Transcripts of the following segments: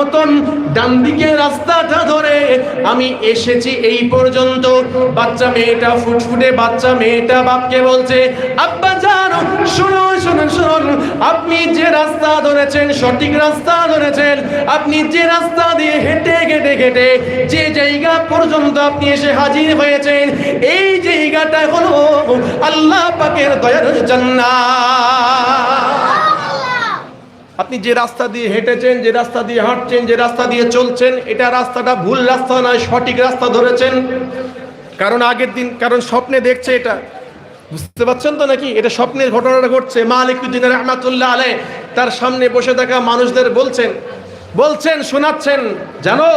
মতন ডান দিকে রাস্তাটা ধরে আমি এসেছি এই পর্যন্ত। বাচ্চা মেয়েটা, ফুটফুটে বাচ্চা মেয়েটা বাপকে বলছে, আব্বা জান শুনুন শুনুন শুনুন, আপনি যে রাস্তা ধরেছেন সঠিক রাস্তা ধরেছেন। আপনি যে রাস্তা দিয়ে হেঁটে হেঁটে হেঁটে যে জায়গা পর্যন্ত আপনি এসে হাজির হয়েছেন, এই জায়গাটা হলো আল্লাহ পাকের দয়ার জান্নাত। আপনি যে রাস্তা দিয়ে হেঁটেছেন, যে রাস্তা দিয়ে হাঁটছেন, যে রাস্তা দিয়ে চলছেন, এটা রাস্তাটা ভুল রাস্তা নয়, সঠিক রাস্তা ধরেছেন। কারণ আগের দিন, কারণ স্বপ্নে দেখছে এটা, বুঝতে পারছেন তো নাকি? এটা স্বপ্নের ঘটনাটা ঘটছে। মালিকুদ্দিন রহমাতুল্লাহ আলাইহ তার সামনে বসে থাকা মানুষদের বলছেন শোনাচ্ছেন, জানো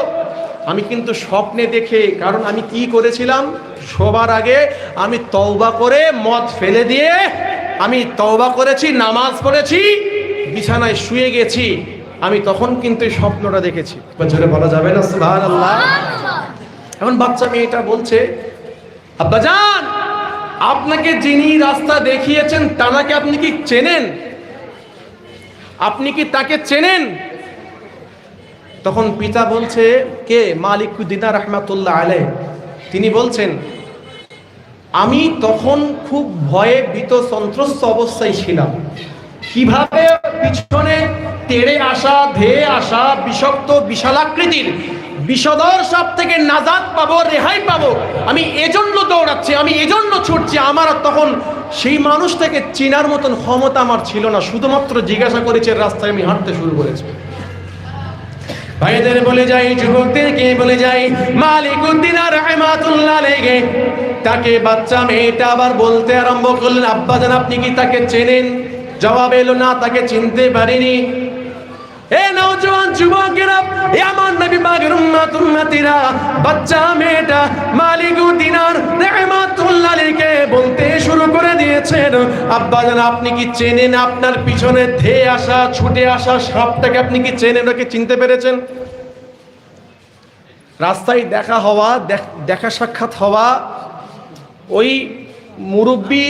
আমি কিন্তু স্বপ্নে দেখে, কারণ আমি কি করেছিলাম, শোবার আগে আমি তওবা করে মদ ফেলে দিয়ে আমি তওবা করেছি, নামাজ পড়েছি, বিছানায় শুয়ে গেছি, আমি তখন কিন্তু স্বপ্নটা দেখেছি। জোরে বলা যাবে না সুবহানাল্লাহ? এখন বাচ্চা মেয়েটা বলছে, আব্বাজান আপনাকে যিনি রাস্তা দেখিয়েছেন তাকে আপনি কি চেনেন? আপনি কি তাকে চেনেন? তখন পিতা বলছে, কে? মালিকুদ্দিন রহমাতুল্লাহ আলাইহ। তিনি বলছেন, আমি তখন খুব ভয়ে ভীত সন্ত্রস্ত অবস্থায় ছিলাম। কিভাবে পিছনে তেড়ে আসা, ধেয়ে আসা বিষাক্ত বিশালাকৃতির বিষধর সাপ থেকে নাজাত পাবো, রেহাই পাবো, আমি এজন্য দৌড়াচ্ছি, আমি এজন্য ছুটছি। আমার তখন সেই মানুষটাকে চেনার মতন ক্ষমতা আমার ছিল না, শুধুমাত্র জিজ্ঞাসা করেছে, রাস্তায় আমি হাঁটতে শুরু করেছি। ভাইদের বলে যাই, যুবকদেরকে বলে যাই, মালিকুদ্দিন রহমাতুল্লাহ আলাইহি তাকে বাচ্চা মেয়েটা আবার বলতে আরম্ভ করলেন, আব্বাজান আপনি কি তাকে চেনেন? জবাব এলো না, তাকে চিনতে পারিনি। এ নওজওয়ান যুবকেরা, এ আমার নবী পাকের উম্মতিরা, বাচ্চা মেয়েটা মালিকুদ্দিন রহমাতুল্লাহ আলাইহিকে বলতে শুরু করে দিয়েছেন, আব্বাজান আপনি কি চেনেন? আপনার পিছনে ধেয়ে আসা, ছুটে আসা সাপটাকে আপনি কি চেনেন? ওকে চিনতে পেরেছেন? রাস্তায় দেখা সাক্ষাৎ হওয়া ওই মুরব্বী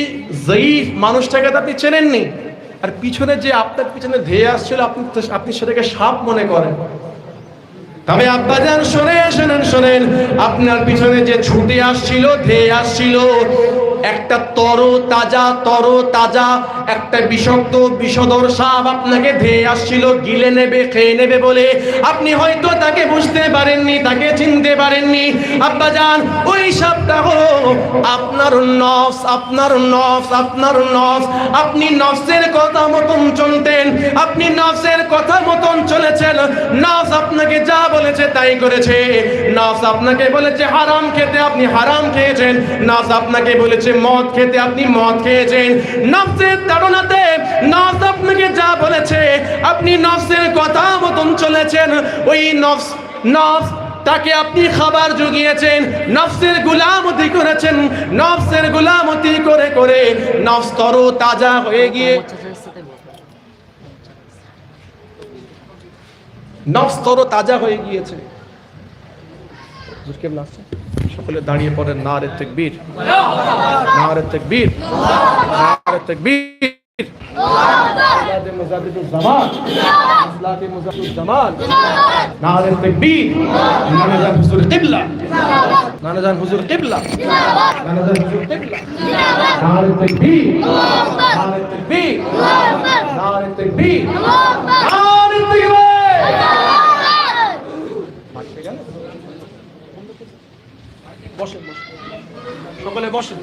জয়ীফ মানুষটাকে তো আপনি চেনেননি, আর পিছনে যে আপনার পিছনে ধেয়ে আসছিল আপনি সেটাকে সাপ মনে করেন। তবে আব্বাজান শোনেন, আপনার পিছনে যে ছুটে আসছিল, ধেয়ে আসছিল, একটা তর তাজা একটা বিষাক্ত বিষধর সাপ আপনাকে ধেয়ে আসছিল, গিলে নেবে, খেয়ে নেবে বলে আপনি হয়তো তাকে বুঝতে পারেননি, তাকে চিনতে পারেননি। আব্বাজান ওই সাপটা হলো আপনার নফস। আপনি নফসের কথা মতন চলতেন, আপনি নফসের কথা মতন চলেছেন। নফস আপনাকে যা বলেছে তাই করেছে। নফস আপনাকে বলেছে হারাম খেতে, আপনি হারাম খেয়েছেন। নফস আপনাকে বলেছে মদ খেতে, আপনি মদ খেয়েছেন। নফসের তাড়নাতে নফস আপনাকে যা বলেছে আপনি নফসের কথা মতন চলেছেন। ওই নফস তাকে আপনি খাবার জুগিয়েছেন, নফসের গোলামতি করেছেন। নফসের গোলামতি করে করে নফস তরো তাজা হয়ে গিয়ে নফস তরো তাজা হয়ে গিয়েছে। সকলে দাঁড়িয়ে পড়েন, নারে তাকবীর, নারে তাকবীর, নারে তাকবীর। ইসলাতে মুজাদ্দিদুজ জামান, ইসলাতে মুজাদ্দিদুজ জামান, নারে তাকবীর, নানাজান হুজুর কিবলা, নানাজান হুজুর কিবলা, নানাজান হুজুর কিবলা, নারে তাকবীর, নারে তাকবীর, নারে তাকবীর, নারে তাকবীর। বসেন, সকলে বসেন।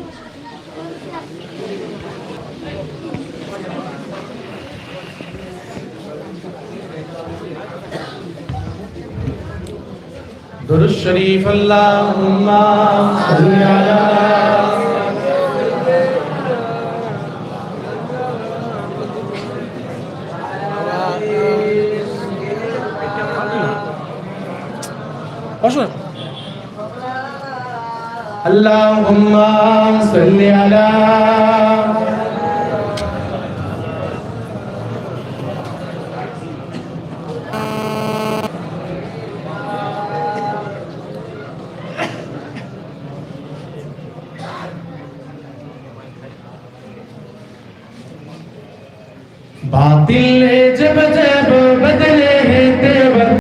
দুরূদ শরীফ আল্লাহুম্মা সাল্লি আলা বসেন। আল্লাহুম্মা সাল্লি আলা বাতিল